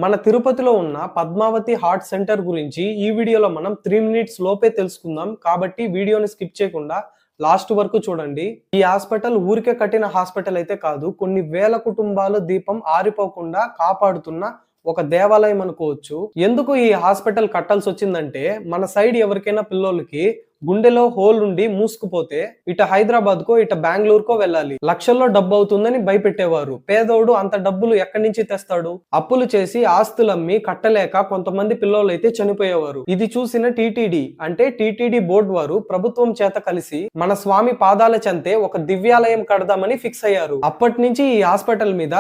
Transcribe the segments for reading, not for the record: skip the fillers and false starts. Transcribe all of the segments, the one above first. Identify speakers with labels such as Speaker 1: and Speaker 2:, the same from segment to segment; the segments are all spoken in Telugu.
Speaker 1: మన తిరుపతిలో ఉన్న పద్మావతి హార్ట్ సెంటర్ గురించి ఈ వీడియోలో మనం 3 మినిట్స్ లోపే తెలుసుకుందాం. కాబట్టి వీడియోని స్కిప్ చేయకుండా లాస్ట్ వరకు చూడండి. ఈ హాస్పిటల్ ఊరికే కట్టిన హాస్పిటల్ అయితే కాదు. కొన్ని వేల కుటుంబాలు దీపం ఆరిపోకుండా కాపాడుతున్న ఒక దేవాలయం అనుకోవచ్చు. ఎందుకు ఈ హాస్పిటల్ కట్టాల్సి వచ్చిందంటే, మన సైడ్ ఎవరికైనా పిల్లోళ్ళకి గుండెలో హోల్ ఉండి మూసుకుపోతే ఇట హైదరాబాద్ కో ఇట బెంగళూరుకో వెళ్ళాలి. లక్షల్లో డబ్బు అవుతుందని భయపెట్టేవారు. పేదోడు అంత డబ్బులు ఎక్కడి నుంచి తెస్తాడు? అప్పులు చేసి ఆస్తులమ్మి కట్టలేక కొంతమంది పిల్లోలైతే చనిపోయేవారు. ఇది చూసిన టీటీడీ అంటే టీటీడీ బోర్డు వారు ప్రభుత్వం చేత కలిసి మన స్వామి పాదాల చెంతే ఒక దివ్యాలయం కడదామని ఫిక్స్ అయ్యారు. అప్పటి నుంచి ఈ హాస్పిటల్ మీద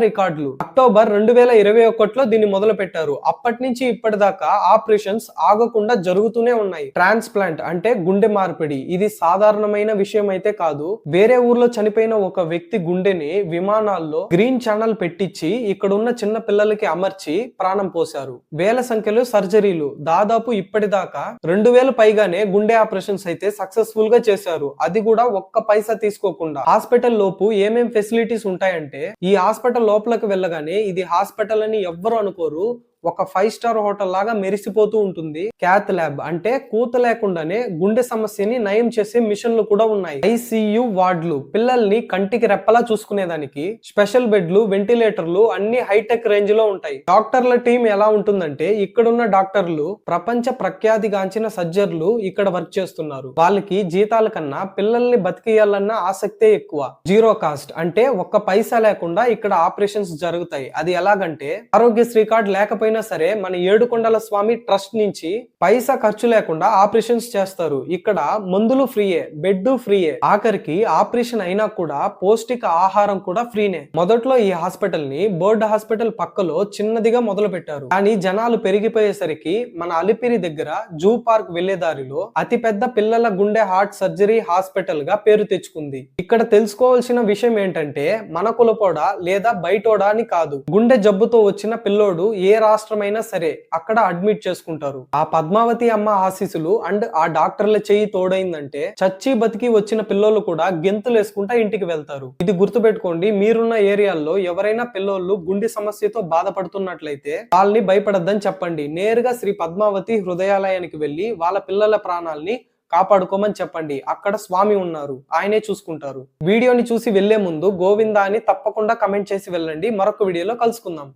Speaker 1: రికార్డులు. అక్టోబర్ 2021లో దీన్ని మొదలు పెట్టారు. అప్పటి నుంచి ఇప్పటిదాకా ఆపరేషన్స్ ఆగకుండా జరుగుతూనే ఉన్నాయి. ట్రాన్స్ప్లాంట్ అంటే గుండె మార్పిడి. ఇది సాధారణమైన విషయం అయితే కాదు. వేరే ఊర్లో చనిపోయిన ఒక వ్యక్తి గుండెని విమానాల్లో గ్రీన్ ఛానల్ పెట్టించి ఇక్కడ ఉన్న చిన్న పిల్లలకి అమర్చి ప్రాణం పోశారు. వేల సంఖ్యలో సర్జరీలు, దాదాపు ఇప్పటిదాకా 2000 పైగానే గుండె ఆపరేషన్స్ అయితే సక్సెస్ఫుల్ గా చేశారు. అది కూడా ఒక్క పైసా తీసుకోకుండా. హాస్పిటల్ లోపు ఏమేం ఫెసిలిటీస్ ఉంటాయంటే, ఈ హాస్పిటల్ లోపలికి వెళ్ళగానే ఇది హాస్పిటల్ అని ఎవ్వరు అనుకోరు. ఒక 5 స్టార్ హోటల్ లాగా మెరిసిపోతూ ఉంటుంది. క్యాత్ ల్యాబ్ అంటే కూత లేకుండానే గుండె సమస్యని నయం చేసే మిషన్లు కూడా ఉన్నాయి. ఐసీయూ వార్డులు, పిల్లల్ని కంటికి రెప్పలా చూసుకునేదానికి స్పెషల్ బెడ్లు, వెంటిలేటర్లు అన్ని హైటెక్ రేంజ్ లో ఉంటాయి. డాక్టర్ల టీం ఎలా ఉంటుందంటే, ఇక్కడున్న డాక్టర్లు ప్రపంచ ప్రఖ్యాతిగాంచిన సర్జర్లు ఇక్కడ వర్క్ చేస్తున్నారు. వాళ్ళకి జీతాల కన్నా పిల్లల్ని బతికియాలన్న ఆసక్తే ఎక్కువ. జీరో కాస్ట్ అంటే ఒక్క పైసా లేకుండా ఇక్కడ ఆపరేషన్స్ జరుగుతాయి. అది ఎలాగంటే, ఆరోగ్యశ్రీ కార్డ్ లేకపోయినా సరే మన ఏడుకొండల స్వామి ట్రస్ట్ నుంచి పైసా ఖర్చు లేకుండా ఆపరేషన్స్ చేస్తారు. ఇక్కడ మందులు ఫ్రీయే, బెడ్ ఫ్రీయే, ఆఖరికి ఆపరేషన్ అయినా కూడా పౌష్టిక ఆహారం కూడా ఫ్రీనే. మొదట్లో ఈ హాస్పిటల్ ని బోర్డు హాస్పిటల్ పక్కలో చిన్నదిగా మొదలు పెట్టారు. కానీ జనాలు పెరిగిపోయేసరికి మన అలిపిరి దగ్గర జూ పార్క్ వెళ్లే దారిలో అతిపెద్ద పిల్లల గుండె హార్ట్ సర్జరీ హాస్పిటల్ గా పేరు తెచ్చుకుంది. ఇక్కడ తెలుసుకోవాల్సిన విషయం ఏంటంటే, మన కులపోడా లేదా బయటోడా అని కాదు. గుండె జబ్బుతో వచ్చిన పిల్లోడు ఏ రాష్ట్రమైనా సరే అక్కడ అడ్మిట్ చేసుకుంటారు. ఆ పద్మావతి అమ్మ ఆశీస్సులు అండ్ ఆ డాక్టర్ల చెయ్యి తోడైందంటే చచ్చి బతికి వచ్చిన పిల్లోళ్ళు కూడా గెంతులు వేసుకుంటా ఇంటికి వెళ్తారు. ఇది గుర్తుపెట్టుకోండి. మీరున్న ఏరియాల్లో ఎవరైనా పిల్లోళ్ళు గుండె సమస్యతో బాధపడుతున్నట్లయితే వాళ్ళని భయపడద్దని చెప్పండి. నేరుగా శ్రీ పద్మావతి హృదయాలయానికి వెళ్లి వాళ్ళ పిల్లల ప్రాణాలని కాపాడుకోమని చెప్పండి. అక్కడ స్వామి ఉన్నారు, ఆయనే చూసుకుంటారు. వీడియోని చూసి వెళ్లే ముందు గోవిందా అని తప్పకుండా కమెంట్ చేసి వెళ్ళండి. మరొక వీడియోలో కలుసుకుందాం.